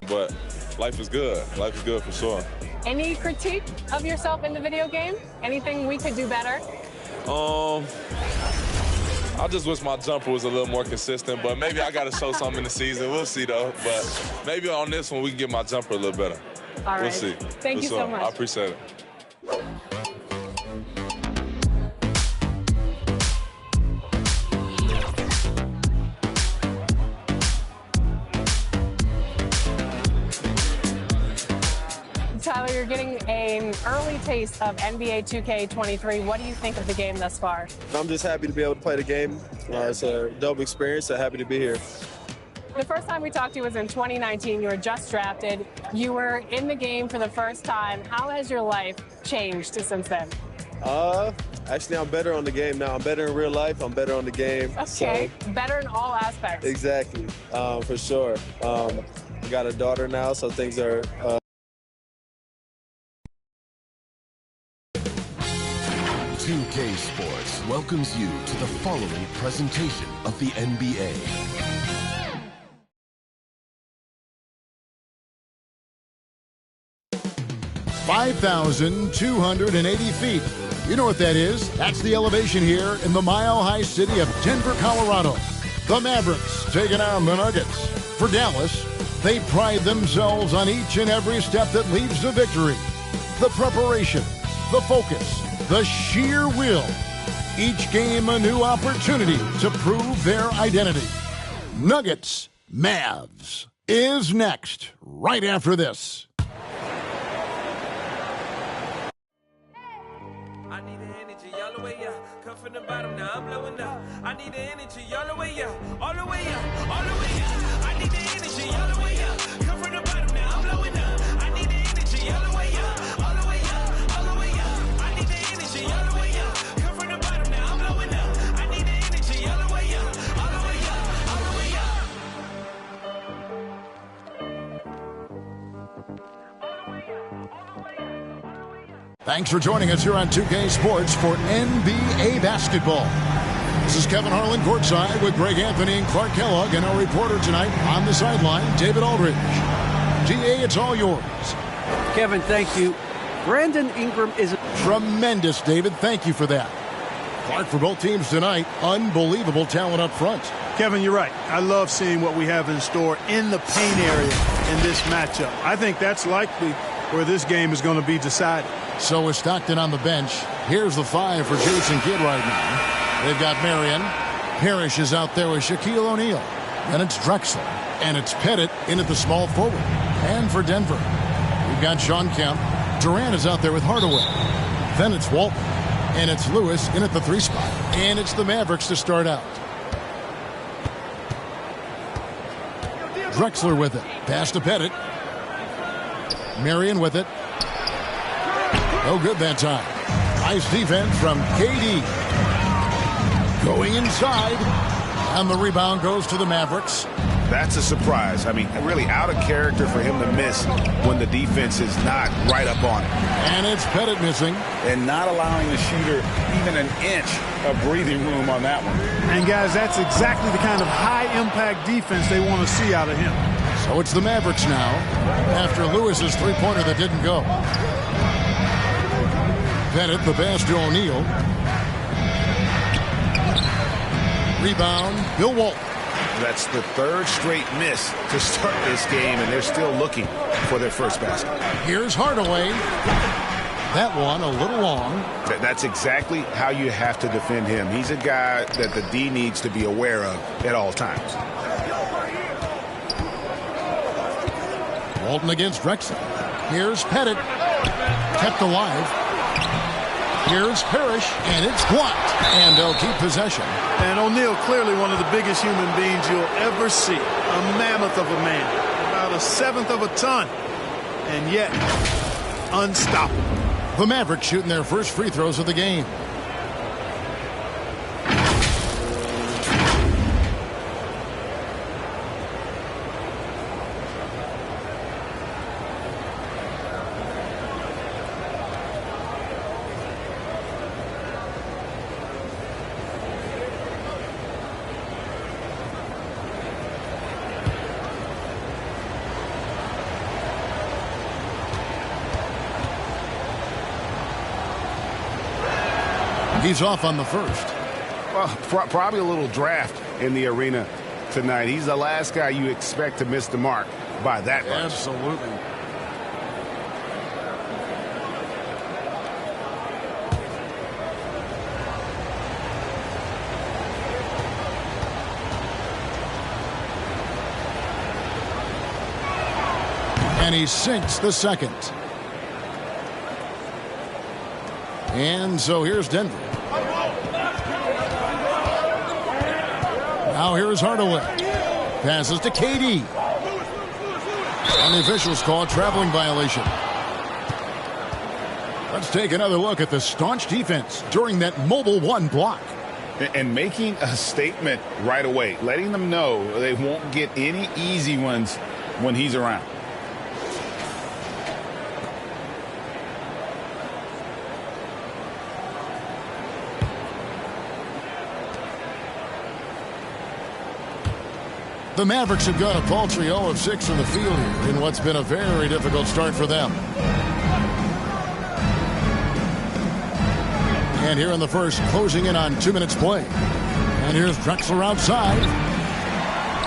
but life is good. Life is good for sure. Any critique of yourself in the video game? Anything we could do better? I just wish my jumper was a little more consistent, but maybe I got to show something in the season. We'll see, though. But maybe on this one, we can get my jumper a little better. All right. We'll see. Thank you so much. I appreciate it. Tyler, you're getting an early taste of NBA 2K23. What do you think of the game thus far? I'm just happy to be able to play the game. It's a dope experience, so happy to be here. The first time we talked to you was in 2019. You were just drafted. You were in the game for the first time. How has your life changed since then? Actually, I'm better on the game now. I'm better in real life. I'm better on the game. Okay, so. Better in all aspects. Exactly, for sure. I got a daughter now, so things are... 2K Sports welcomes you to the following presentation of the NBA. $5,280 feet. You know what that is? That's the elevation here in the mile-high city of Denver, Colorado. The Mavericks taking on the Nuggets. For Dallas, they pride themselves on each and every step that leads to victory. The preparation, the focus, the sheer will. Each game a new opportunity to prove their identity. Nuggets, Mavs is next, right after this. I need the energy all the way up. Come from the bottom, now I'm blowing up. I need the energy all the way up. All the way up, all the way up. I need the energy all the way up. Come from the bottom, now I'm blowing up. I need the energy all the way up. All the way up, all the way up. I need the energy all the way up. Come from the bottom, now I'm blowing up. I need the energy all the way up. All the way up, all the way up. Thanks for joining us here on 2K Sports for NBA basketball. This is Kevin Harlan courtside with Greg Anthony and Clark Kellogg, and our reporter tonight on the sideline, David Aldridge. DA, it's all yours. Kevin, thank you. Brandon Ingram is Tremendous, David. Thank you for that. Clark, for both teams tonight, unbelievable talent up front. Kevin, you're right. I love seeing what we have in store in the paint area in this matchup. I think that's likely where this game is going to be decided. So is Stockton on the bench. Here's the 5 for Jason Kidd right now. They've got Marion. Parrish is out there with Shaquille O'Neal. Then it's Drexler. And it's Pettit in at the small forward. And for Denver, we've got Sean Kemp. Durant is out there with Hardaway. Then it's Walton. And it's Lewis in at the 3 spot. And it's the Mavericks to start out. Drexler with it. Pass to Pettit. Marion with it. No good that time. Nice defense from KD. Going inside. And the rebound goes to the Mavericks. That's a surprise. I mean, really out of character for him to miss when the defense is not right up on him. And it's Pettit missing. And not allowing the shooter even an inch of breathing room on that one. And, guys, that's exactly the kind of high-impact defense they want to see out of him. So it's the Mavericks now after Lewis's three-pointer that didn't go. Pettit, the pass to O'Neal. Rebound, Bill Walton. That's the 3rd straight miss to start this game, and they're still looking for their first basket. Here's Hardaway. That one a little long. That's exactly how you have to defend him. He's a guy that the D needs to be aware of at all times. Walton against Drexler. Here's Pettit. Kept alive. Here's Parrish, and it's blocked. And they'll keep possession. And O'Neal, clearly one of the biggest human beings you'll ever see. A mammoth of a man. About 1/7 of a ton. And yet, unstoppable. The Mavericks shooting their first free throws of the game. He's off on the first. Well, probably a little draft in the arena tonight. He's the last guy you expect to miss the mark by that much. Absolutely. And he sinks the second. And so here's Denver. Now here's Hardaway. Passes to KD. And the officials call a traveling violation. Let's take another look at the staunch defense during that mobile one block. And making a statement right away, letting them know they won't get any easy ones when he's around. The Mavericks have got a paltry 0 of 6 from the field here in what's been a very difficult start for them. And here in the first, closing in on 2 minutes play. And here's Drexler outside.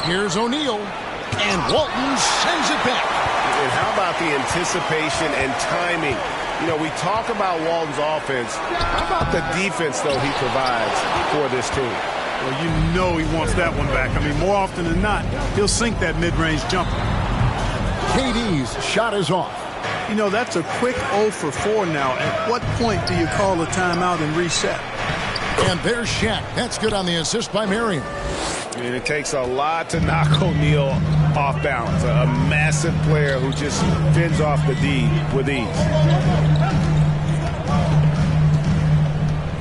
Here's O'Neal. And Walton sends it back. And how about the anticipation and timing? You know, we talk about Walton's offense. How about the defense, though, he provides for this team? Well, you know he wants that one back. I mean, more often than not, he'll sink that mid-range jumper. KD's shot is off. You know, that's a quick 0 for 4 now. At what point do you call a timeout and reset? And there's Shaq. That's good on the assist by Marion. And it takes a lot to knock O'Neal off balance. A massive player who just fends off the D with ease.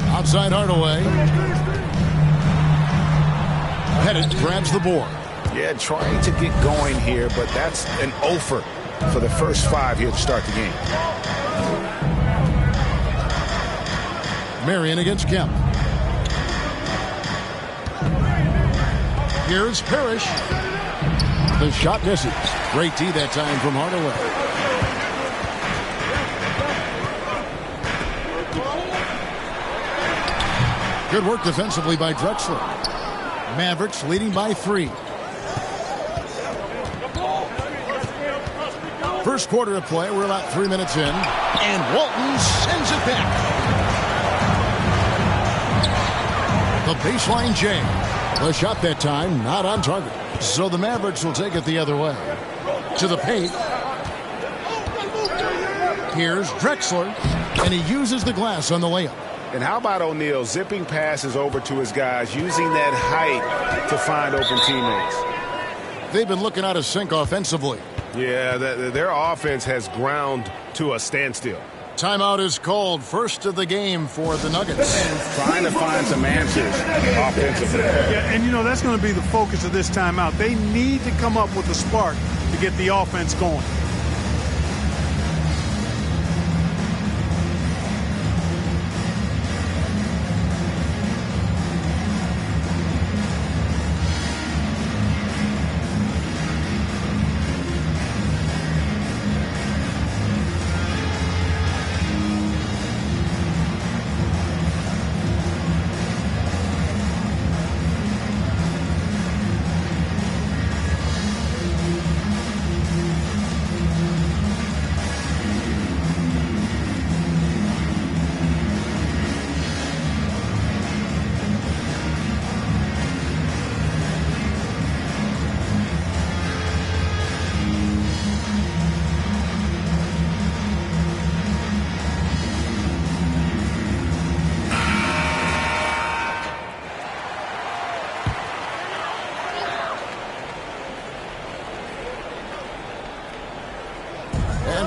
Outside Hardaway. Pettit grabs the board. Yeah, trying to get going here, but that's an offer for the first 5 here to start the game. Marion against Kemp. Here's Parrish. The shot misses. Great D that time from Hardaway. Good work defensively by Drexler. Mavericks leading by 3. First quarter of play. We're about 3 minutes in. And Walton sends it back. The baseline J. The shot that time not on target. So the Mavericks will take it the other way. To the paint. Here's Drexler. And he uses the glass on the layup. And how about O'Neal zipping passes over to his guys, using that height to find open teammates? They've been looking out of sync offensively. Yeah, their offense has ground to a standstill. Timeout is called. First of the game for the Nuggets. Trying to find some answers offensively. Yeah, and you know, that's going to be the focus of this timeout. They need to come up with a spark to get the offense going.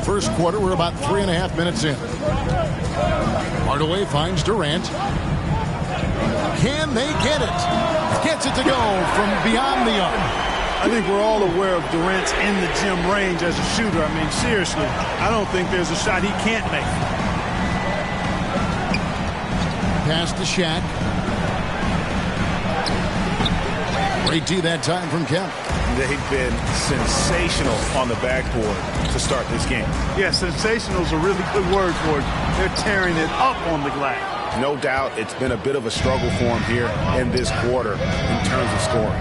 First quarter, we're about 3.5 minutes in. Hardaway finds Durant. Can they get it? Gets it to go from beyond the arc. I think we're all aware of Durant's in the gym range as a shooter. I mean, seriously, I don't think there's a shot he can't make. Pass to Shaq. Great D that time from Kemp. They've been sensational on the backboard to start this game. Yeah, sensational is a really good word for it. They're tearing it up on the glass. no doubt it's been a bit of a struggle for him here in this quarter in terms of scoring.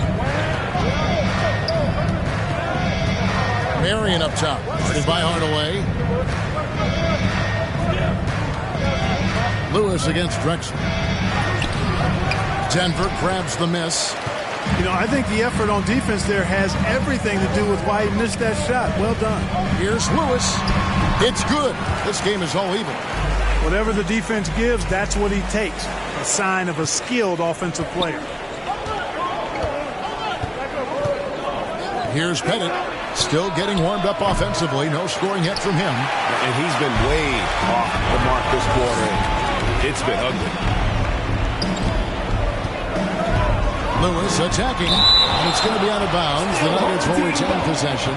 Marion up top, guarded by Hardaway. Lewis against Drexler. Denver grabs the miss. You know, I think the effort on defense there has everything to do with why he missed that shot. Well done. Here's Lewis. It's good. This game is all even. Whatever the defense gives, that's what he takes. A sign of a skilled offensive player. Here's Pettit. Still getting warmed up offensively. No scoring yet from him. And he's been way off the mark this quarter. It's been ugly. Lewis attacking, and it's going to be out of bounds. The Nuggets will retain possession.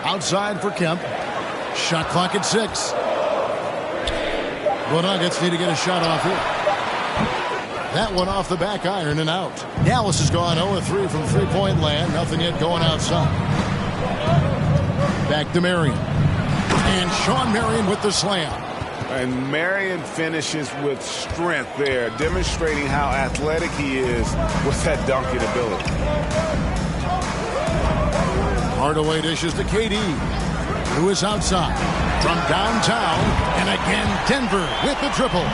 Outside for Kemp. Shot clock at 6. The Nuggets need to get a shot off here. That one off the back iron and out. Dallas has gone 0-3 from three-point land. Nothing yet going outside. Back to Marion. And Sean Marion with the slam. And Marion finishes with strength there, demonstrating how athletic he is with that dunking ability. Hardaway dishes to KD. Lewis outside. From downtown. And again, Denver with the triple.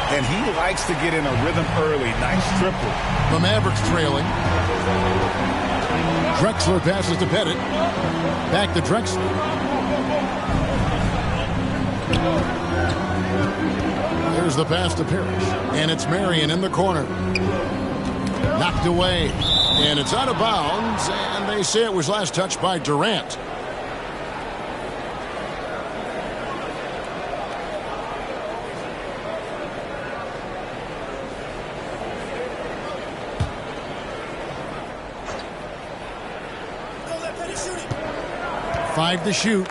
And he likes to get in a rhythm early. Nice triple. The Mavericks trailing. Drexler passes to Pettit. Back to Drexler. There's the pass to Parrish. And it's Marion in the corner. Knocked away. And it's out of bounds. And they say it was last touched by Durant. Five to shoot.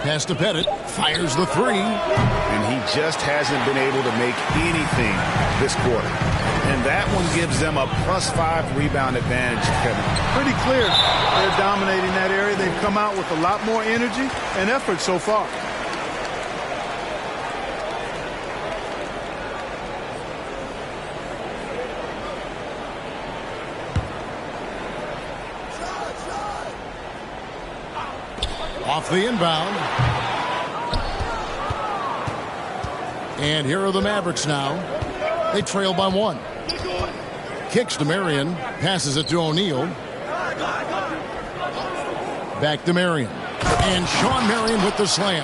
Pass to Pettit. Fires the three. And he just hasn't been able to make anything this quarter. And that one gives them a +5 rebound advantage, Kevin. Pretty clear. They're dominating that area. They've come out with a lot more energy and effort so far. Off the inbound. And here are the Mavericks now. They trail by 1. Kicks to Marion. Passes it to O'Neal. Back to Marion. And Sean Marion with the slam.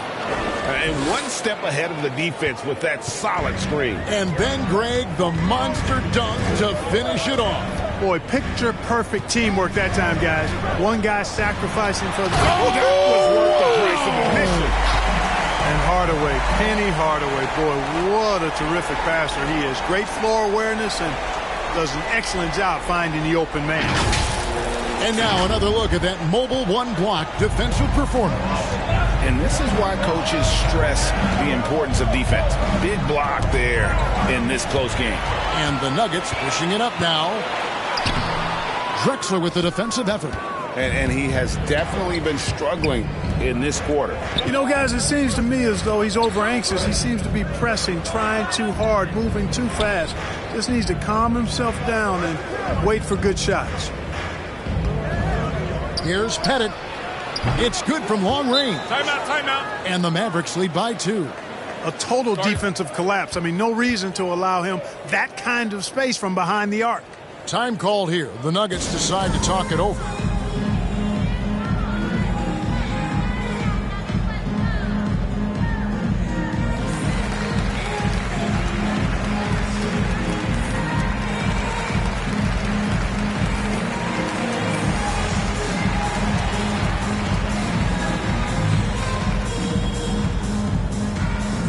And one step ahead of the defense with that solid screen. And then Greg, the monster dunk to finish it off. Boy, picture-perfect teamwork that time, guys. One guy sacrificing for the... Oh, that was worth the price of admission. And Hardaway, Penny Hardaway, boy, what a terrific passer he is. Great floor awareness and does an excellent job finding the open man. And now another look at that mobile one-block defensive performance. And this is why coaches stress the importance of defense. Big block there in this close game. And the Nuggets pushing it up now. Drexler with the defensive effort. And he has definitely been struggling in this quarter. You know, guys, it seems to me as though he's over-anxious. He seems to be pressing, trying too hard, moving too fast. Just needs to calm himself down and wait for good shots. Here's Pettit. It's good from long range. Timeout, timeout. And the Mavericks lead by 2. A total defensive collapse. I mean, no reason to allow him that kind of space from behind the arc. Time called here. The Nuggets decide to talk it over.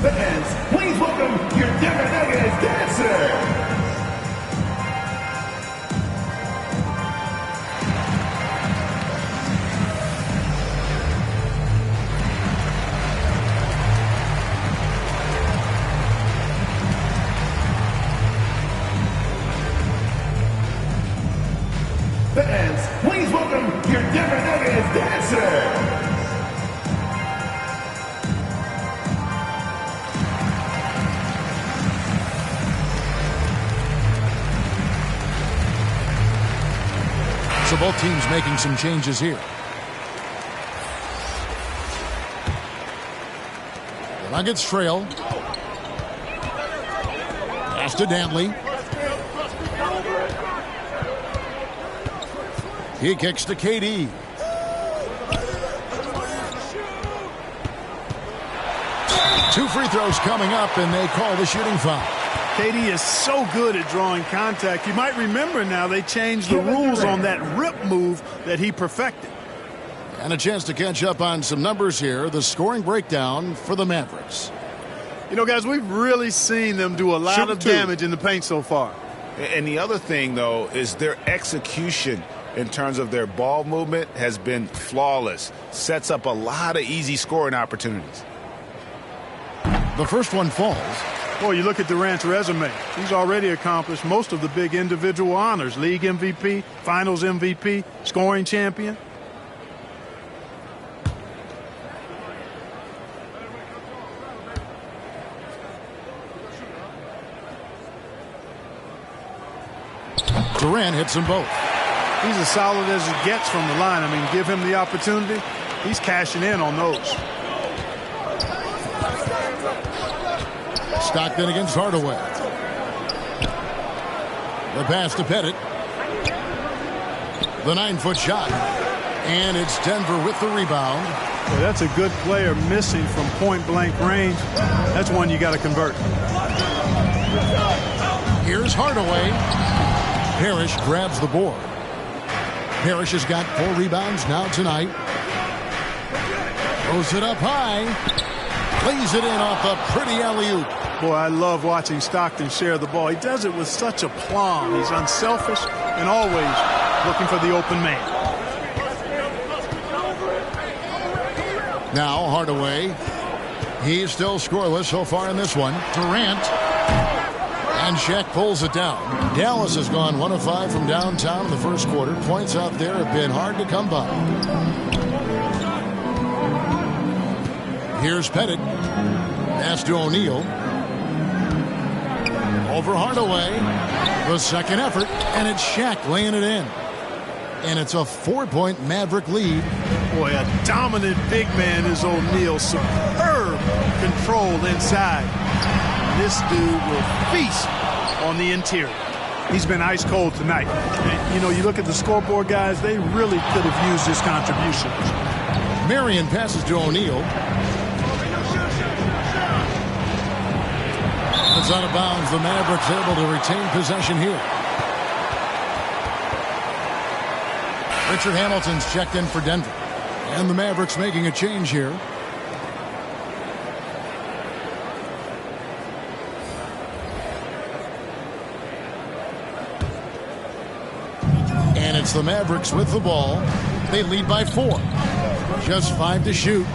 Fans, please welcome your Denver Nuggets dancer. So both teams making some changes here. The Nuggets trail. Pass to Dantley. He kicks to KD. Two free throws coming up, and they call the shooting foul. KD is so good at drawing contact. You might remember now they changed the rules on that rip move that he perfected. And a chance to catch up on some numbers here. The scoring breakdown for the Mavericks. You know, guys, we've really seen them do a lot of damage in the paint so far. And the other thing, though, is their execution in terms of their ball movement has been flawless. Sets up a lot of easy scoring opportunities. The first one falls. Boy, you look at Durant's resume. He's already accomplished most of the big individual honors. League MVP, Finals MVP, scoring champion. Durant hits them both. He's as solid as it gets from the line. I mean, give him the opportunity. He's cashing in on those. Stockton against Hardaway. The pass to Pettit. The 9-foot shot. And it's Denver with the rebound. Well, that's a good player missing from point-blank range. That's one you got to convert. Here's Hardaway. Parrish grabs the board. Parrish has got 4 rebounds now tonight. Throws it up high. Lays it in off a pretty alley-oop. Boy, I love watching Stockton share the ball. He does it with such aplomb. He's unselfish and always looking for the open man. Now Hardaway. He's still scoreless so far in this one. Durant. And Shaq pulls it down. Dallas has gone 1 of 5 from downtown in the first quarter. Points out there have been hard to come by. Here's Pettit. Pass to O'Neal. Over Hardaway. The second effort, and it's Shaq laying it in. And it's a 4-point Maverick lead. Boy, a dominant big man is O'Neal. Superb control inside. This dude will feast on the interior. He's been ice cold tonight. And, you know, you look at the scoreboard, guys, they really could have used his contribution. Marion passes to O'Neal. It's out of bounds. The Mavericks able to retain possession here. Richard Hamilton's checked in for Denver. And the Mavericks making a change here. And it's the Mavericks with the ball. They lead by 4. Just 5 to shoot.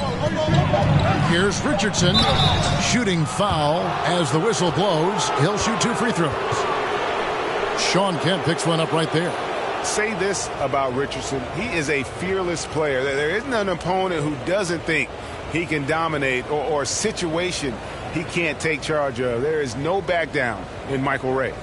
Here's Richardson. Shooting foul as the whistle blows. He'll shoot 2 free throws. Sean Kemp picks one up right there. Say this about Richardson. He is a fearless player. There isn't an opponent who doesn't think he can dominate or a situation he can't take charge of. There is no back down in Michael Ray.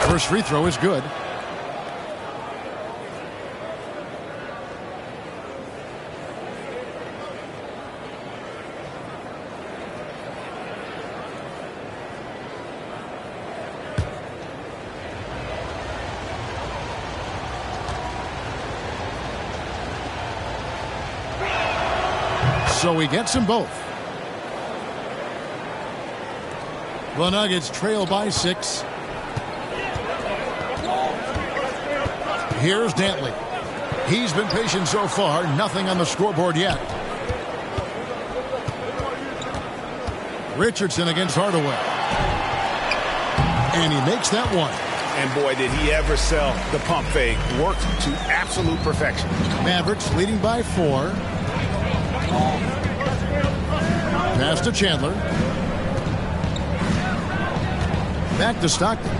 First free throw is good. So he gets them both. The Nuggets trail by 6. Here's Dantley. He's been patient so far. Nothing on the scoreboard yet. Richardson against Hardaway. And he makes that one. And boy, did he ever sell the pump fake. Worked to absolute perfection. Mavericks leading by 4. Pass to Chandler. Back to Stockton.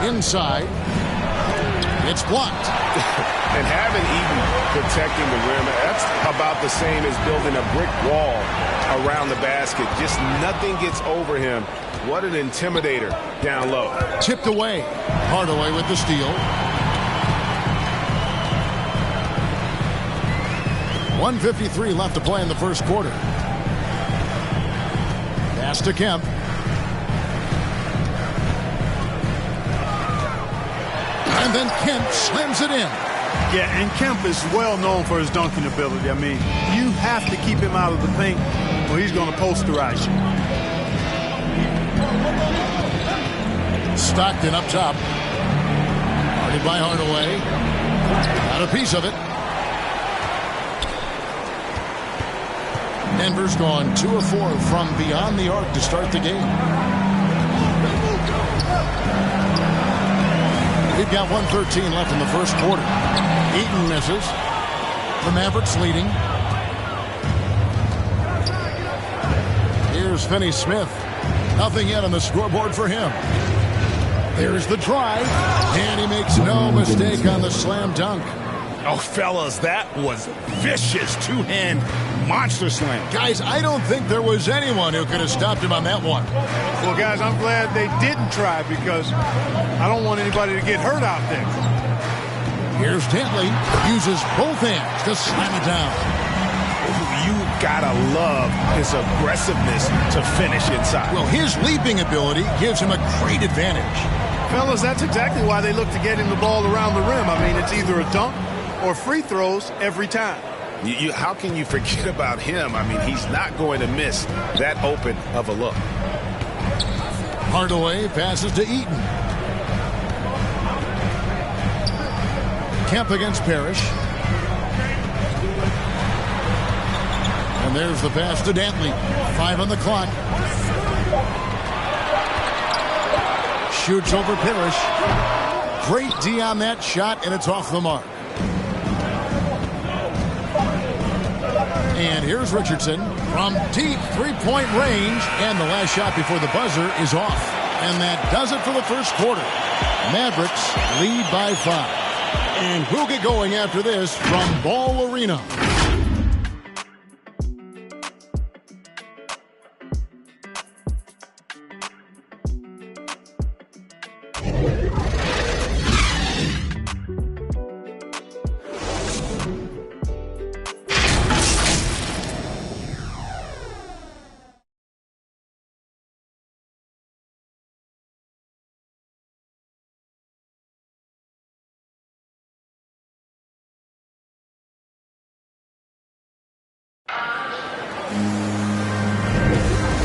Inside. It's blocked. And having Eaton protecting the rim, that's about the same as building a brick wall around the basket. Just nothing gets over him. What an intimidator down low. Tipped away. Hardaway with the steal. 1:53 left to play in the first quarter. Pass to Kemp. And then Kemp slams it in. Yeah, and Kemp is well known for his dunking ability. I mean, you have to keep him out of the paint or he's going to posterize you. Stockton up top. Guarded by Hardaway. Got a piece of it. Denver's gone 2 of 4 from beyond the arc to start the game. We've got 1:13 left in the first quarter. Eaton misses. The Mavericks leading. Here's Finney Smith. Nothing yet on the scoreboard for him. There's the drive. And he makes no mistake on the slam dunk. Oh, fellas, that was vicious two-hand monster slam. Guys, I don't think there was anyone who could have stopped him on that one. Well, guys, I'm glad they didn't try because I don't want anybody to get hurt out there. Here's Dantley. Uses both hands to slam it down. You gotta love his aggressiveness to finish inside. Well, his leaping ability gives him a great advantage. Fellas, that's exactly why they look to get him the ball around the rim. I mean, it's either a dunk or free throws every time. How can you forget about him? I mean, he's not going to miss that open of a look. Hardaway passes to Eaton. Kemp against Parrish. And there's the pass to Dantley. 5 on the clock. Shoots over Parrish. Great D on that shot, and it's off the mark. And here's Richardson from deep three-point range. And the last shot before the buzzer is off. And that does it for the first quarter. Mavericks lead by 5. And we'll get going after this from Ball Arena.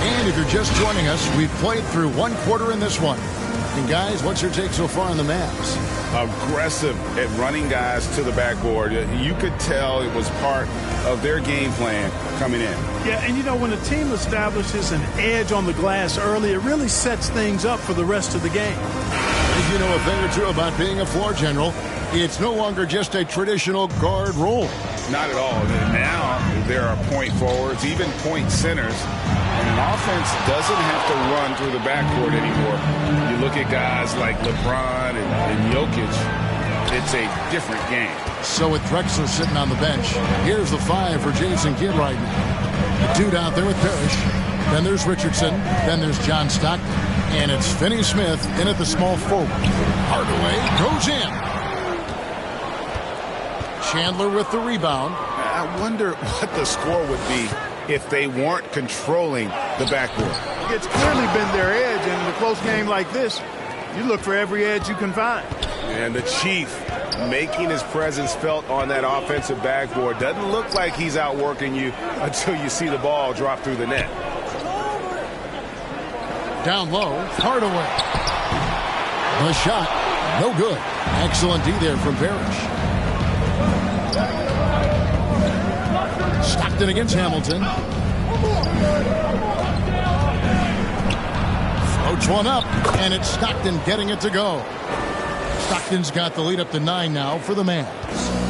And if you're just joining us, we've played through 1 quarter in this one. And guys, what's your take so far on the Mavs? Aggressive at running guys to the backboard. You could tell it was part of their game plan coming in. Yeah, and you know, when a team establishes an edge on the glass early, it really sets things up for the rest of the game. If you know a thing or two about being a floor general, it's no longer just a traditional guard role. Not at all. Now there are point forwards, even point centers, and an offense doesn't have to run through the backcourt anymore. You look at guys like LeBron and Jokic, it's a different game. So with Drexler sitting on the bench, here's the 5 for Jason Kidd right now. The dude out there with Parrish. Then there's Richardson. Then there's John Stockton. And it's Finney Smith in at the small forward. Hardaway goes in. Chandler with the rebound. I wonder what the score would be if they weren't controlling the backboard. It's clearly been their edge, and in a close game like this, you look for every edge you can find. And the Chief making his presence felt on that offensive backboard. Doesn't look like he's outworking you until you see the ball drop through the net. Down low, Hardaway. The shot, no good. Excellent D there from Parrish. Stockton against Hamilton. Floats one up, and it's Stockton getting it to go. Stockton's got the lead up to 9 now for the Mavs.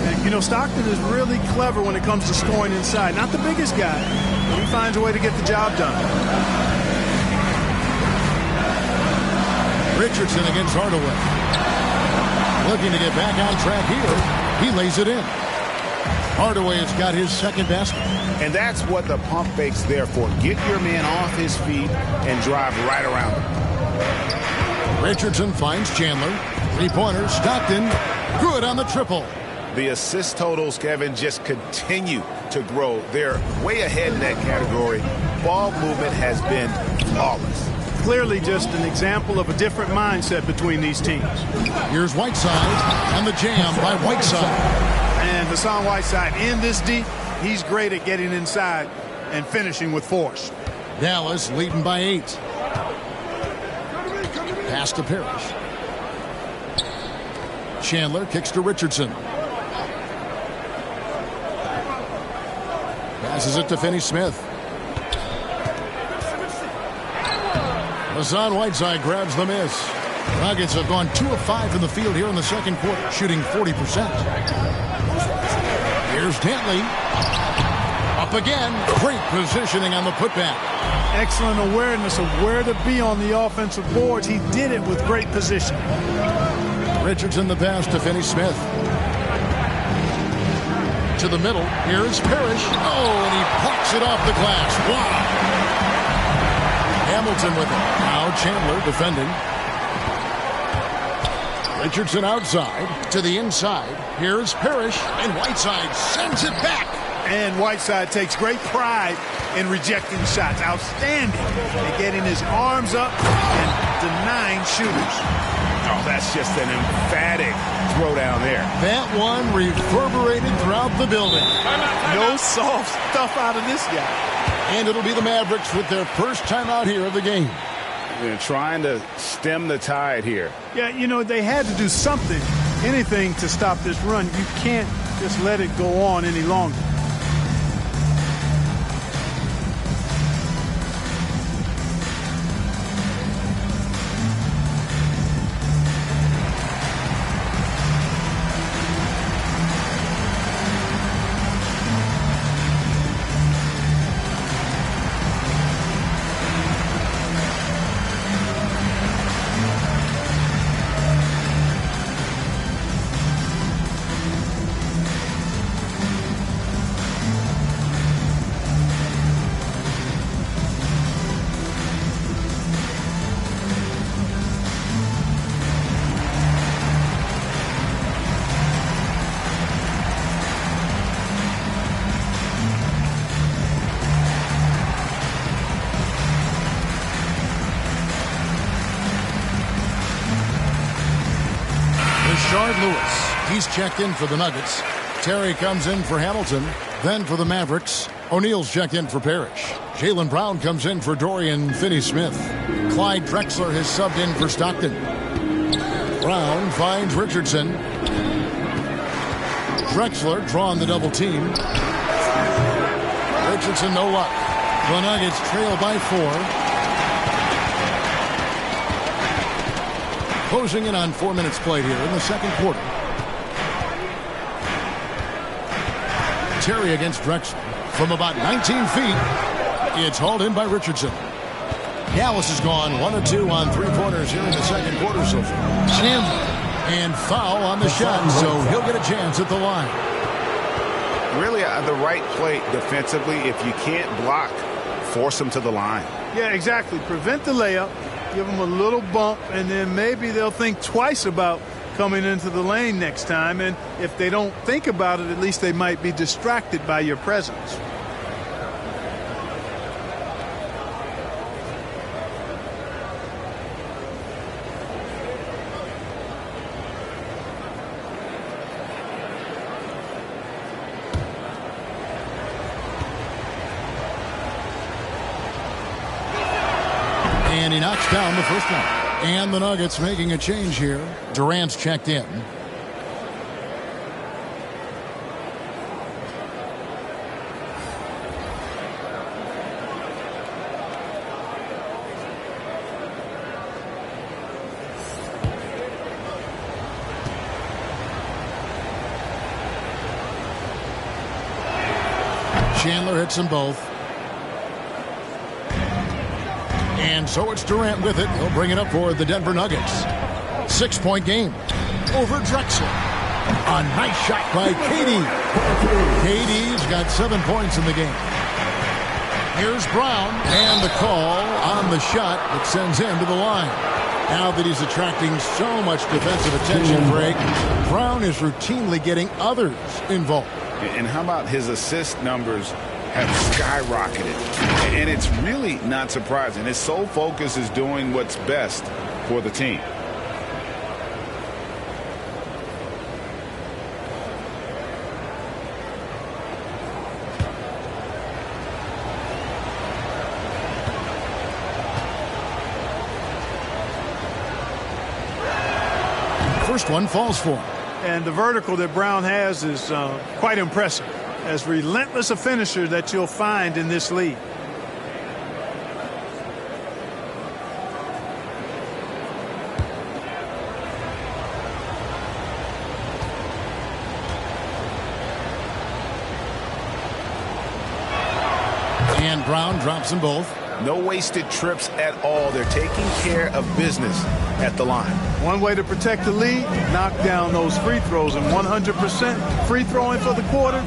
And, you know, Stockton is really clever when it comes to scoring inside. Not the biggest guy, but he finds a way to get the job done. Richardson against Hardaway. Looking to get back on track here. He lays it in. Hardaway has got his second basket. And that's what the pump fake's there for. Get your man off his feet and drive right around him. Richardson finds Chandler. Three-pointer, Stockton. Good on the triple. The assist totals, Kevin, just continue to grow. They're way ahead in that category. Ball movement has been flawless. Clearly just an example of a different mindset between these teams. Here's Whiteside and the jam by Whiteside. And Hassan Whiteside in this deep, he's great at getting inside and finishing with force. Dallas leading by 8. Pass to Parrish. Chandler kicks to Richardson. Passes it to Finney-Smith. Hassan Whiteside grabs the miss. Nuggets have gone 2 of 5 in the field here in the second quarter, shooting 40%. Here's Dantley. Up again. Great positioning on the putback. Excellent awareness of where to be on the offensive boards. He did it with great position. Richardson the pass to Finney-Smith. To the middle. Here's Parrish. Oh, and he plucks it off the glass. Wow. Hamilton with it. Now Chandler defending. Richardson outside to the inside. Here's Parrish, and Whiteside sends it back. And Whiteside takes great pride in rejecting shots. Outstanding at getting his arms up and denying shooters. Oh, that's just an emphatic throwdown there. That one reverberated throughout the building. No soft stuff out of this guy. And it'll be the Mavericks with their first time out here of the game. They're trying to stem the tide here. Yeah, you know, they had to do something, anything to stop this run. You can't just let it go on any longer. He's checked in for the Nuggets. Terry comes in for Hamilton. Then for the Mavericks, O'Neal's checked in for Parrish. Jaylen Brown comes in for Dorian Finney-Smith. Clyde Drexler has subbed in for Stockton. Brown finds Richardson. Drexler drawing the double team. Richardson no luck. The Nuggets trail by 4. Closing in on 4 minutes played here in the second quarter. Terry against Drexler from about 19 feet. It's hauled in by Richardson. Dallas has gone 1 of 2 on 3-pointers here in the second quarter so far. Chandler and foul on the shot, so he'll get a chance at the line. Really the right play defensively. If you can't block, force him to the line. Yeah, exactly. Prevent the layup, give them a little bump, and then maybe they'll think twice about coming into the lane next time. And if they don't think about it, at least they might be distracted by your presence. And he knocks down the first one. And the Nuggets making a change here. Durant's checked in. Chandler hits them both. And so it's Durant with it. He'll bring it up for the Denver Nuggets. 6-point game over Drexler. A nice shot by KD. KD's got 7 points in the game. Here's Brown, and the call on the shot that sends him to the line. Now that he's attracting so much defensive attention, Greg, Brown is routinely getting others involved. And how about his assist numbers have skyrocketed? And it's really not surprising. His sole focus is doing what's best for the team. First one falls for him. And the vertical that Brown has is quite impressive. As relentless a finisher that you'll find in this league. And Brown drops them both. No wasted trips at all. They're taking care of business at the line. One way to protect the lead, knock down those free throws, and 100% free throwing for the quarter.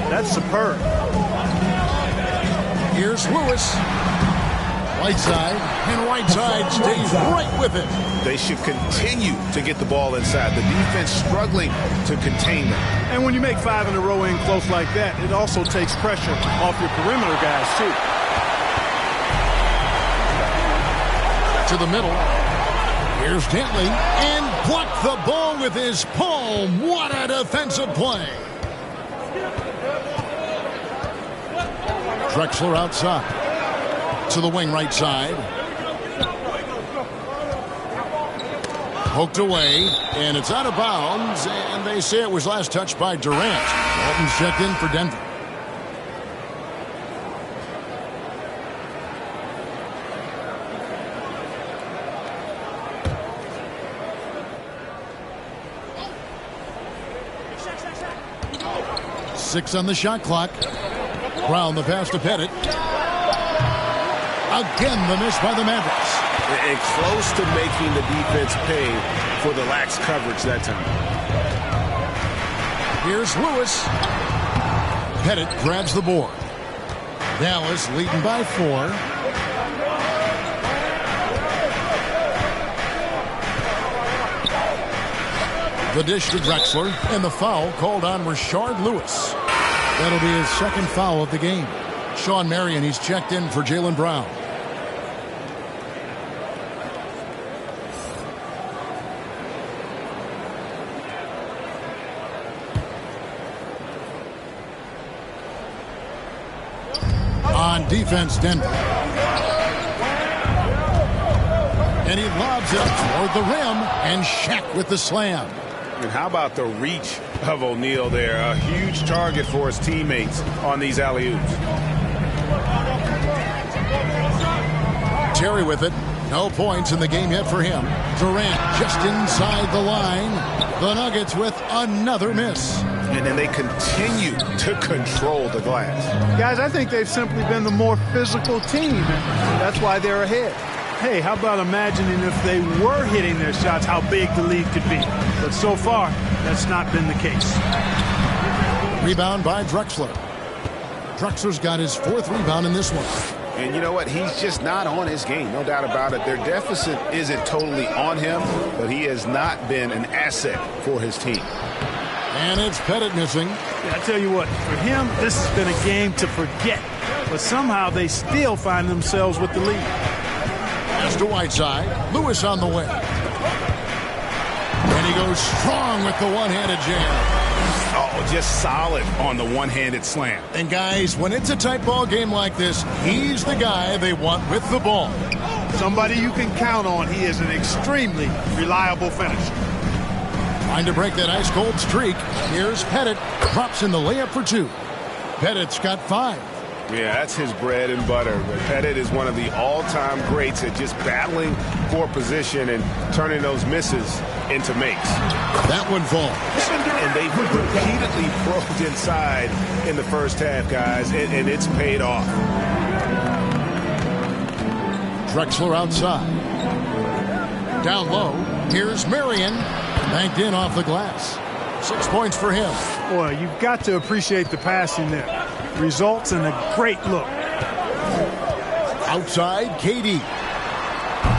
That's superb. Here's Lewis. Whiteside, and Whiteside stays right with it. They should continue to get the ball inside. The defense struggling to contain them. And when you make 5 in a row in close like that, it also takes pressure off your perimeter guys, too. To the middle. Here's Dantley, and blocked the ball with his palm. What a defensive play. Drexler outside. To the wing right side. Poked away, and it's out of bounds, and they say it was last touched by Durant. Walton's checked in for Denver. Six on the shot clock. Brown the pass to Pettit. Again the miss by the Mavericks. And close to making the defense pay for the lax coverage that time. Here's Lewis. Pettit grabs the board. Dallas leading by 4. The dish to Drexler, and the foul called on Rashard Lewis. That'll be his second foul of the game. Sean Marion, he's checked in for Jaylen Brown. On defense, Denver. And he lobs it toward the rim, and Shaq with the slam. And how about the reach of O'Neal there? A huge target for his teammates on these alley-oops. Terry with it. No points in the game yet for him. Durant just inside the line. The Nuggets with another miss. And then they continue to control the glass. Guys, I think they've simply been the more physical team. That's why they're ahead. Hey, how about imagining if they were hitting their shots, how big the lead could be. But so far, that's not been the case. Rebound by Drexler. Drexler's got his 4th rebound in this one. And you know what? He's just not on his game. No doubt about it. Their deficit isn't totally on him, but he has not been an asset for his team. And it's Pettit missing. Yeah, I tell you what, for him, this has been a game to forget. But somehow they still find themselves with the lead. Pass to Whiteside. Lewis on the way. And he goes strong with the one-handed jam. Oh, just solid on the one-handed slam. And guys, when it's a tight ball game like this, he's the guy they want with the ball. Somebody you can count on. He is an extremely reliable finisher. Trying to break that ice-cold streak. Here's Pettit. Drops in the layup for 2. Pettit's got 5. Yeah, that's his bread and butter. But Pettit is one of the all-time greats at just battling for position and turning those misses into makes. That one falls. And they've repeatedly probed inside in the first half, guys, and it's paid off. Drexler outside. Down low, here's Marion. Banked in off the glass. 6 points for him. Boy, you've got to appreciate the passing there. Results in a great look. Outside, KD.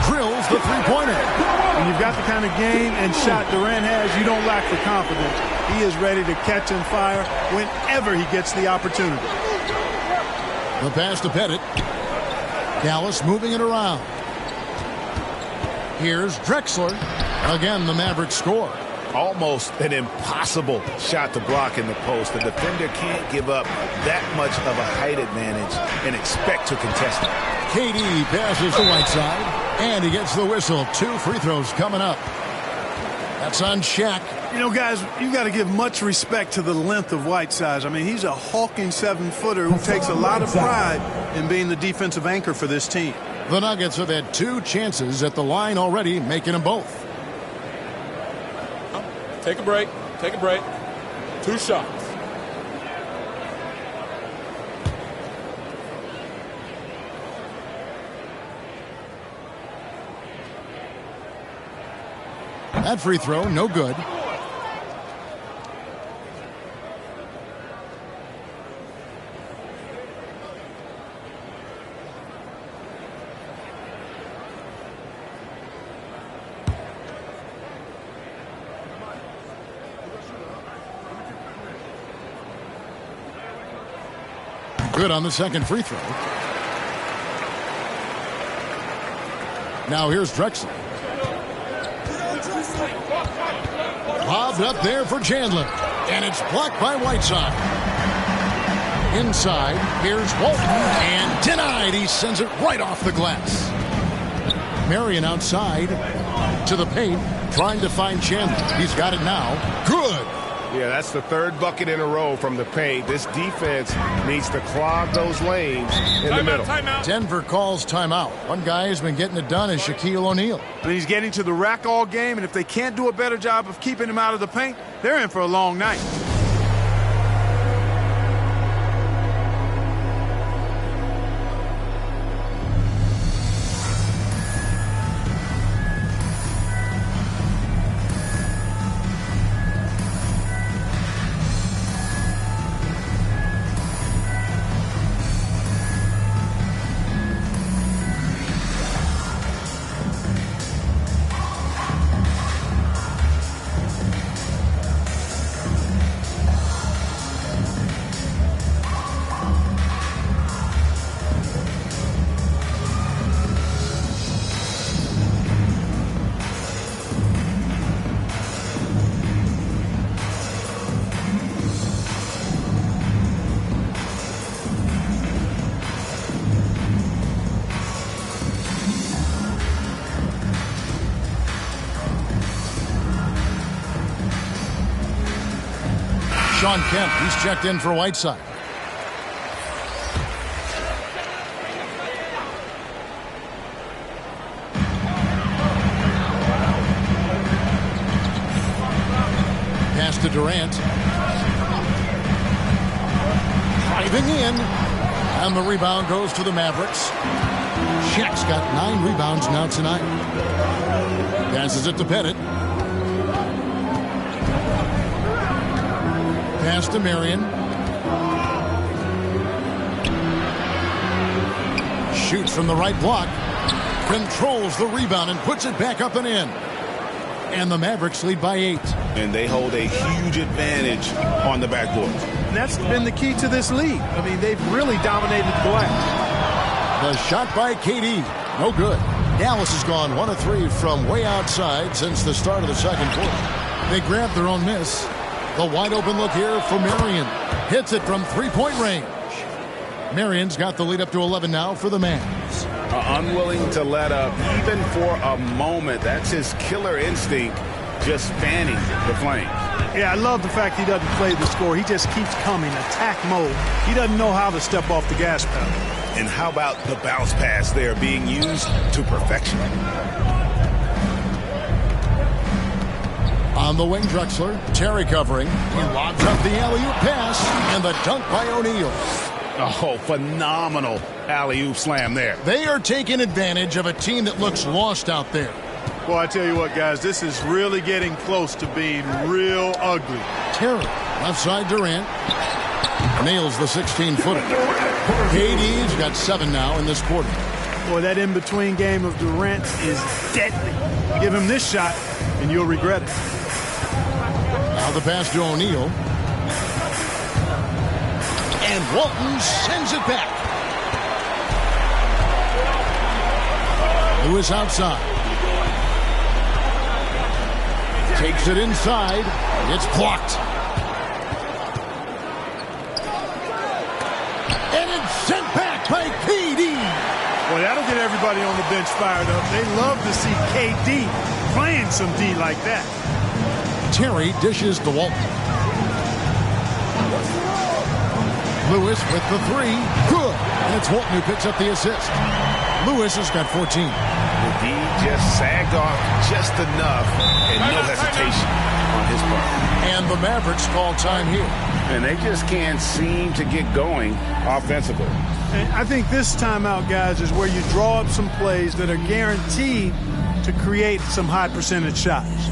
Drills the three-pointer. When you've got the kind of game and shot Durant has, you don't lack the confidence. He is ready to catch and fire whenever he gets the opportunity. The pass to Pettit. Dallas moving it around. Here's Drexler. Again, the Mavericks score. Almost an impossible shot to block in the post. The defender can't give up that much of a height advantage and expect to contest it. KD passes to Whiteside, and he gets the whistle. 2 free throws coming up. That's on Shaq. You know, guys, you got to give much respect to the length of Whiteside. I mean, he's a hulking 7-footer who takes a lot of pride in being the defensive anchor for this team. The Nuggets have had 2 chances at the line already, making them both. Take a break. Take a break. 2 shots. That free throw, no good. Good on the second free throw. Now here's Drexler. Lobbed up there for Chandler. And it's blocked by Whiteside. Inside, here's Walton. And denied. He sends it right off the glass. Marion outside to the paint, trying to find Chandler. He's got it now. Good. Yeah, that's the 3rd bucket in a row from the paint. This defense needs to clog those lanes in the middle. Timeout. Denver calls timeout. One guy who's been getting it done is Shaquille O'Neal. And he's getting to the rack all game, and if they can't do a better job of keeping him out of the paint, they're in for a long night. Sean Kemp, he's checked in for Whiteside. Pass to Durant. Driving in. And the rebound goes to the Mavericks. Shaq's got 9 rebounds now tonight. Passes it to Pettit. Pass to Marion. Shoots from the right block. Controls the rebound and puts it back up and in. And the Mavericks lead by 8. And they hold a huge advantage on the backboard. And that's been the key to this lead. I mean, they've really dominated the glass. The shot by KD. No good. Dallas has gone 1 of 3 from way outside since the start of the second quarter. They grabbed their own miss. The wide open look here for Marion. Hits it from 3-point range. Marion's got the lead up to 11 now for the Mavs. Unwilling to let up even for a moment. That's his killer instinct, just fanning the flame. Yeah, I love the fact he doesn't play the score. He just keeps coming, attack mode. He doesn't know how to step off the gas pedal. And how about the bounce pass there being used to perfection? On the wing, Drexler. Terry covering. He lobs up the alley-oop pass. And the dunk by O'Neal. Oh, phenomenal alley-oop slam there. They are taking advantage of a team that looks lost out there. Well, I tell you what, guys, this is really getting close to being real ugly. Terry, left side Durant. Nails the 16-footer. KD's got 7 now in this quarter. Boy, that in-between game of Durant is deadly. Give him this shot, and you'll regret it. Now the pass to O'Neal. And Walton sends it back. Lewis outside. Takes it inside. It's blocked. And it's sent back by KD. Well, that'll get everybody on the bench fired up. They love to see KD playing some D like that. Terry dishes to Walton. Lewis with the 3. Good. And it's Walton who picks up the assist. Lewis has got 14. The D just sagged off just enough and no hesitation on his part. And the Mavericks call time here. And they just can't seem to get going offensively. And I think this timeout, guys, is where you draw up some plays that are guaranteed to create some high percentage shots.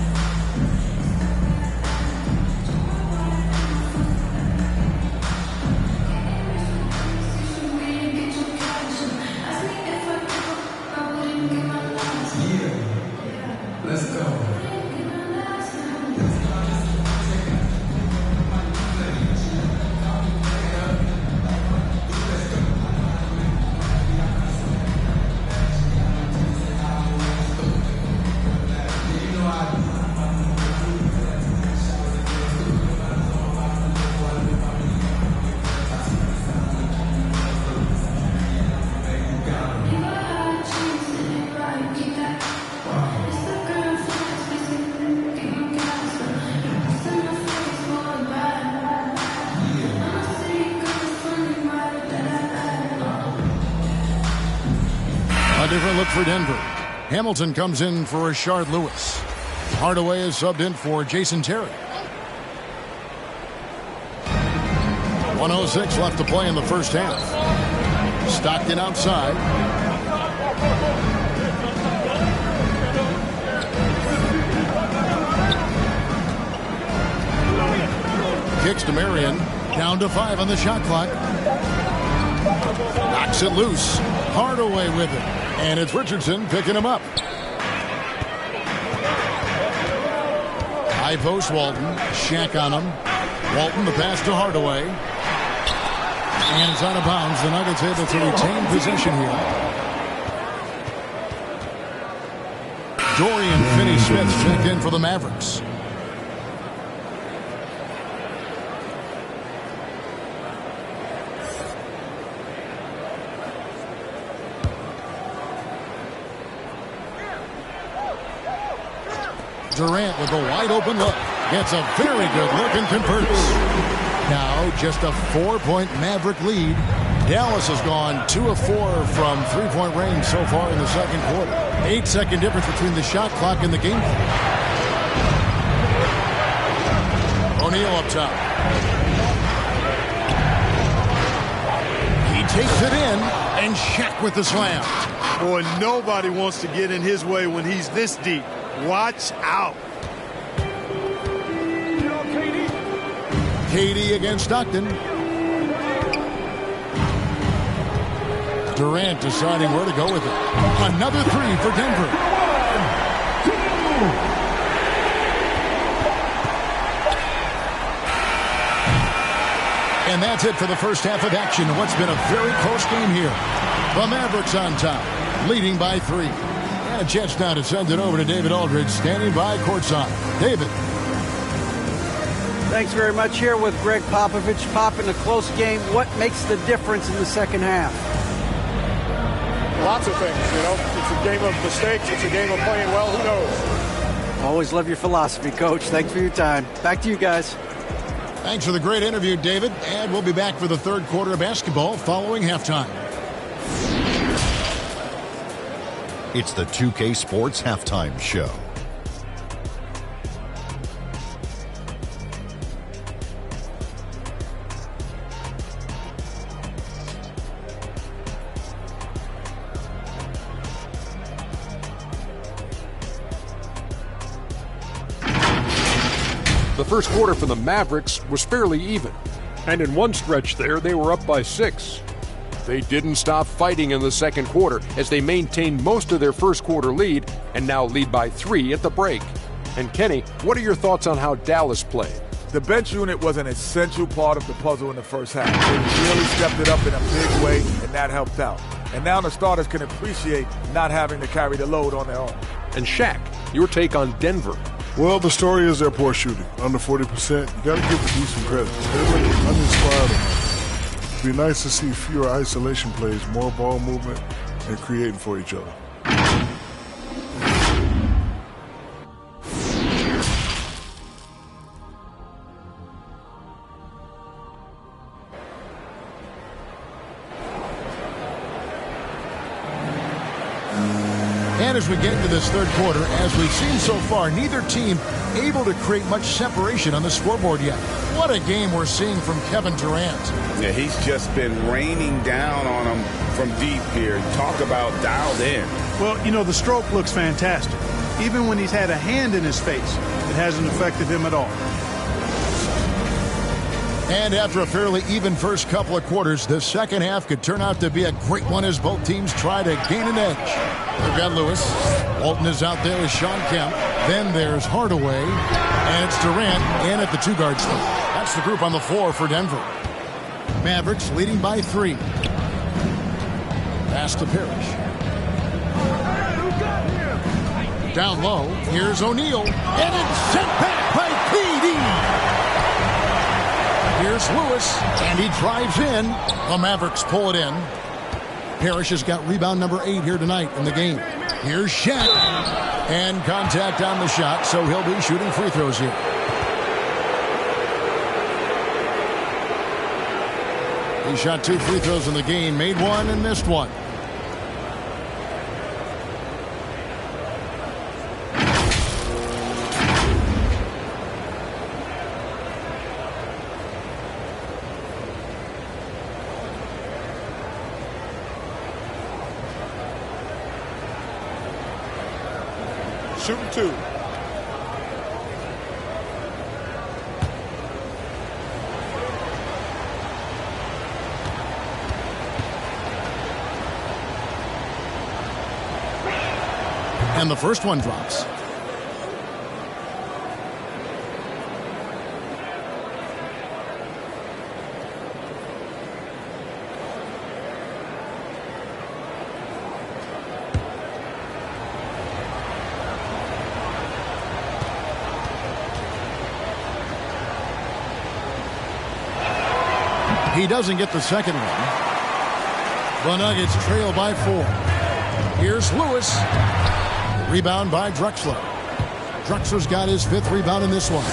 Different look for Denver. Hamilton comes in for Rashard Lewis. Hardaway is subbed in for Jason Terry. 1:06 left to play in the first half. Stockton outside. Kicks to Marion. Down to 5 on the shot clock. Knocks it loose. Hardaway with it. And it's Richardson picking him up. High post Walton. Shaq on him. Walton the pass to Hardaway. And it's out of bounds. The Nuggets able to retain possession here. Dorian Finney-Smith checked in for the Mavericks. Durant with a wide open look. Gets a very good look and converts. Now just a 4-point Maverick lead. Dallas has gone 2 of 4 from 3-point range so far in the second quarter. 8-second difference between the shot clock and the game clock. O'Neal up top. He takes it in, and Shaq with the slam. Boy, nobody wants to get in his way when he's this deep. Watch out. KD against Stockton. Durant deciding where to go with it. Another 3 for Denver. And that's it for the first half of action in what's been a very close game here. The Mavericks on top, leading by 3. And a chance now to send it over to David Aldridge, standing by courtside. David. Thanks very much. Here with Greg Popovich. Pop, in a close game, what makes the difference in the second half? Lots of things, you know. It's a game of mistakes. It's a game of playing well. Who knows? Always love your philosophy, Coach. Thanks for your time. Back to you guys. Thanks for the great interview, David. And we'll be back for the third quarter of basketball following halftime. It's the 2K Sports Halftime Show. the first quarter for the Mavericks was fairly even. And in one stretch there, they were up by 6. They didn't stop fighting in the second quarter as they maintained most of their first quarter lead and now lead by 3 at the break. And Kenny, what are your thoughts on how Dallas played? The bench unit was an essential part of the puzzle in the first half. They really stepped it up in a big way, and that helped out. And now the starters can appreciate not having to carry the load on their own. And Shaq, your take on Denver. Well, the story is their poor shooting. Under 40%. You got to give the D some credit. They were uninspired. It'd be nice to see fewer isolation plays, more ball movement, and creating for each other. And as we get into this third quarter, as we've seen so far, neither team able to create much separation on the scoreboard yet. What a game we're seeing from Kevin Durant. Yeah, he's just been raining down on them from deep here. Talk about dialed in. Well, you know, the stroke looks fantastic. Even when he's had a hand in his face, it hasn't affected him at all. And after a fairly even first couple of quarters, the second half could turn out to be a great one as both teams try to gain an edge. They've got Lewis. Walton is out there with Sean Kemp. Then there's Hardaway. And it's Durant in at the 2-guard spot. That's the group on the floor for Denver. Mavericks leading by 3. Pass to Parrish. Down low. Here's O'Neal. And it's sent back by PD. Here's Lewis, and he drives in. The Mavericks pull it in. Parrish has got rebound number 8 here tonight in the game. Here's Shaq. And contact on the shot, so he'll be shooting free throws here. He shot 2 free throws in the game, made 1 and missed 1. Shooting 2. And the first one drops. He doesn't get the second one. The Nuggets trail by 4. Here's Lewis. Rebound by Drexler. Drexler's got his 5th rebound in this one.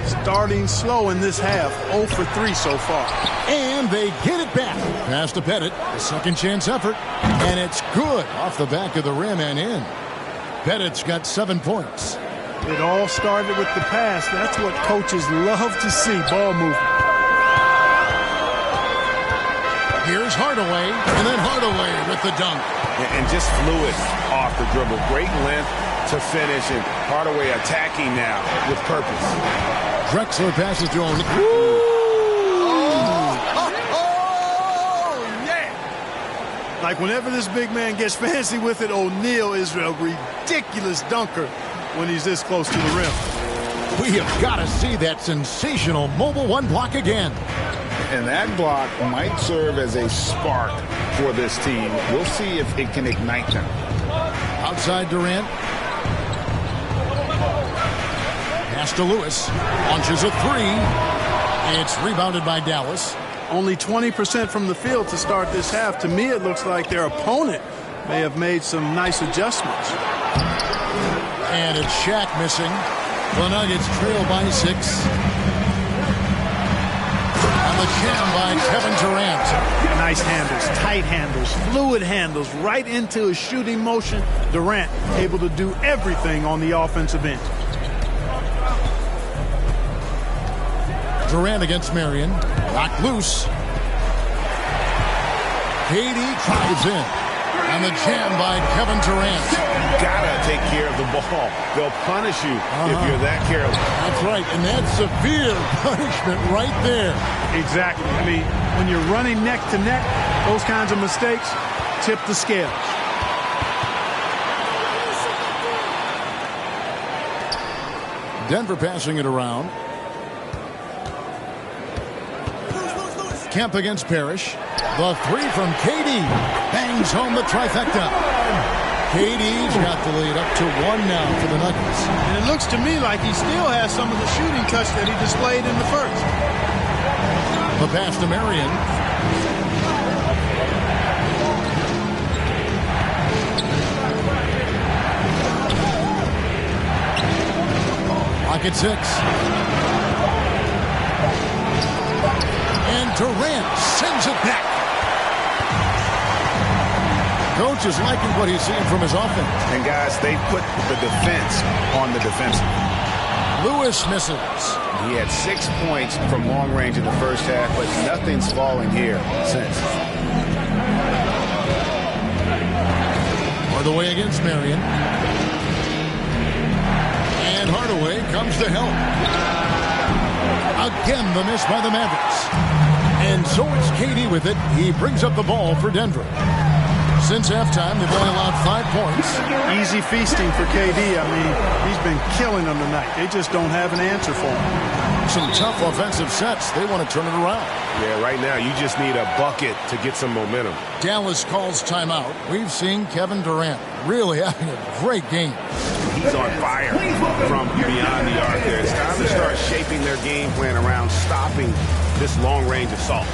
Starting slow in this half, 0 for 3 so far. And they get it back. Pass to Pettit. A second chance effort. And it's good off the back of the rim and in. Pettit's got 7 points. It all started with the pass. That's what coaches love to see, ball movement. Here's Hardaway, and then Hardaway with the dunk. And just fluid off the dribble. Great length to finish, and Hardaway attacking now with purpose. Drexler passes to O'Neal. Yeah! Like whenever this big man gets fancy with it, O'Neal is a ridiculous dunker when he's this close to the rim. We have got to see that sensational mobile 1 block again. And that block might serve as a spark for this team. We'll see if it can ignite them. Outside Durant. Pass to Lewis. Launches a 3. It's rebounded by Dallas. Only 20% from the field to start this half. To me, it looks like their opponent may have made some nice adjustments. And it's Shaq missing. The Nuggets trail by 6. The jam by Kevin Durant. Nice handles, tight handles, fluid handles, right into a shooting motion. Durant able to do everything on the offensive end. Durant against Marion. Knocked loose. KD drives in. On the jam by Kevin Durant. Gotta take care of the ball. They'll punish you if you're that careless. That's right, and that's severe punishment right there. Exactly. I mean, when you're running neck to neck, those kinds of mistakes tip the scales. Denver passing it around. Kemp against Parrish. The three from KD. Bangs home the trifecta. KD's got the lead up to 1 now for the Nuggets. And it looks to me like he still has some of the shooting touch that he displayed in the first. The pass to Marion. Lock at 6. And Durant sends it back. Coach is liking what he's seeing from his offense. And guys, they put the defense on the defensive. Lewis misses. He had 6 points from long range in the first half, but nothing's falling here since. Hardaway against Marion. And Hardaway comes to help. Again, the miss by the Mavericks. And so it's KD with it. He brings up the ball for Denver. Since halftime, they've only allowed 5 points. Easy feasting for KD. I mean, he's been killing them tonight. They just don't have an answer for him. Some tough offensive sets. They want to turn it around. Yeah, right now you just need a bucket to get some momentum. Dallas calls timeout. We've seen Kevin Durant really having a great game. He's on fire from beyond the arc there. It's time to start shaping their game plan around stopping this long-range assault.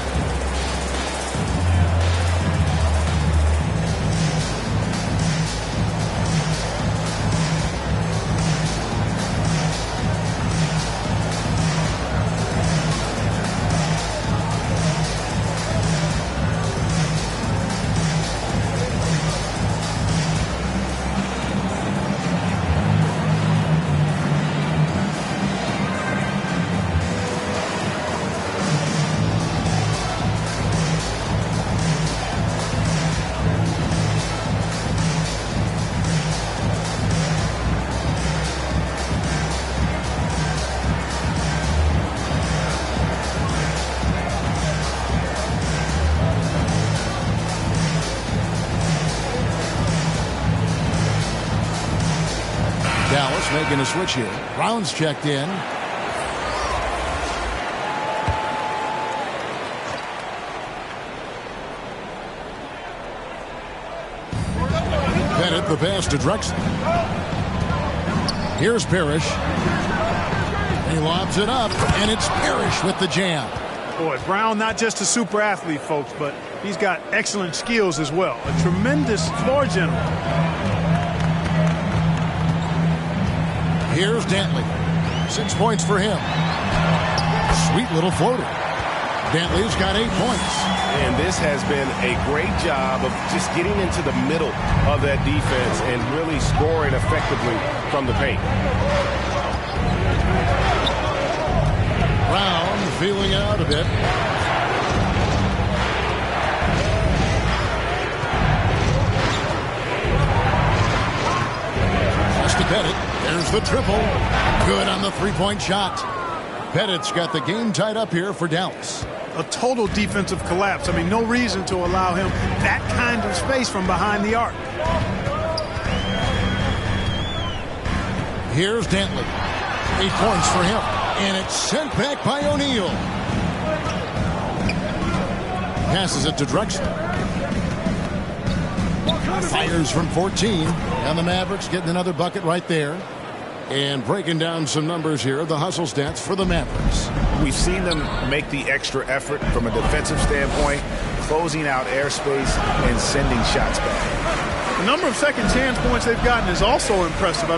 Dallas making a switch here. Brown's checked in. Bennett, the pass to Drexler. Here's Parrish. He lobs it up, and it's Parrish with the jam. Boy, Brown not just a super athlete, folks, but he's got excellent skills as well. A tremendous floor general. Here's Dantley. 6 points for him. Sweet little floater. Dantley's got 8 points. And this has been a great job of just getting into the middle of that defense and really scoring effectively from the paint. Brown feeling out a bit. Just to Bennett. There's the triple. Good on the three-point shot. Bennett's got the game tied up here for Dallas. A total defensive collapse. I mean, no reason to allow him that kind of space from behind the arc. Here's Dantley. 8 points for him. And it's sent back by O'Neal. Passes it to Drexler. Fires from 14. And the Mavericks getting another bucket right there. And breaking down some numbers here, the hustle stats for the Mavericks. We've seen them make the extra effort from a defensive standpoint, closing out airspace and sending shots back. The number of second chance points they've gotten is also impressive.